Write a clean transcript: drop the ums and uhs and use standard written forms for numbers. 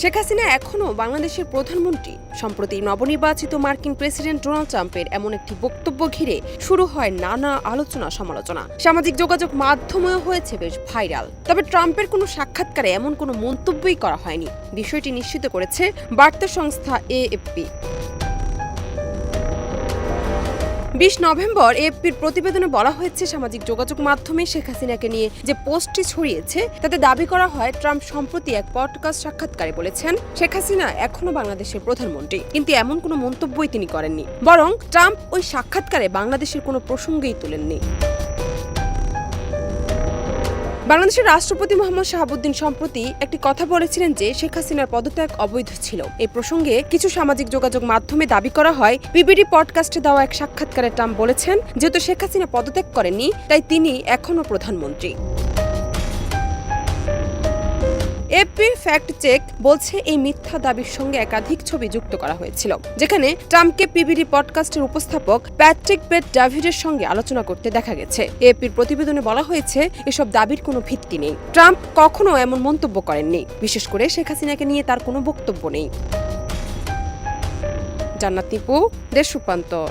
শেখ হাসিনা এখনও বাংলাদেশের প্রধানমন্ত্রী। সম্প্রতি নবনির্বাচিত মার্কিন প্রেসিডেন্ট ডোনাল্ড ট্রাম্পের এমন একটি বক্তব্য ঘিরে শুরু হয় নানা আলোচনা সমালোচনা। সামাজিক যোগাযোগ মাধ্যমেও হয়েছে বেশ ভাইরাল। তবে ট্রাম্পের কোনো সাক্ষাৎকারে এমন কোনো মন্তব্যই করা হয়নি। বিষয়টি নিশ্চিত করেছে বার্তা সংস্থা এএফপি। 20 নভেম্বর এএফপির প্রতিবেদনে বলা হয়েছে, সামাজিক যোগাযোগ মাধ্যমে শেখ হাসিনাকে নিয়ে যে পোস্টটি ছড়িয়েছে তাতে দাবি করা হয় ট্রাম্প সম্প্রতি এক পডকাস্ট সাক্ষাৎকারে বলেছেন শেখ হাসিনা এখনো বাংলাদেশের প্রধানমন্ত্রী, কিন্তু এমন কোনো মন্তব্যই তিনি করেননি। বরং ট্রাম্প ওই সাক্ষাৎকারে বাংলাদেশের কোনো প্রসঙ্গই তোলেননি। বাংলাদেশের রাষ্ট্রপতি মোহাম্মদ শাহাবুদ্দিন সম্প্রতি একটি কথা বলেছিলেন যে শেখ হাসিনার পদত্যাগ অবৈধ ছিল। এই প্রসঙ্গে কিছু সামাজিক যোগাযোগ মাধ্যমে দাবি করা হয়, বিবিডি পডকাস্টে দেওয়া এক সাক্ষাৎকারে ট্রাম্প বলেছেন, যেহেতু শেখ হাসিনা পদত্যাগ করেননি তাই তিনি এখনও প্রধানমন্ত্রী। এএফপির ফ্যাক্ট চেক বলছে, এই মিথ্যা দাবির সঙ্গে একাধিক ছবি যুক্ত করা হয়েছিল, যেখানে ট্রাম্পকে পিবিডি পডকাস্টের উপস্থাপক প্যাট্রিক বেট ডেভিডের সঙ্গে আলোচনা করতে দেখা গেছে। এএফপির প্রতিবেদনে বলা হয়েছে, এসব দাবির কোনো ভিত্তি নেই। ট্রাম্প কখনো এমন মন্তব্য করেননি। বিশেষ করে শেখ হাসিনাকে নিয়ে তার কোনো বক্তব্য নেই। জান্নাত নিপু, দেশ রূপান্তর।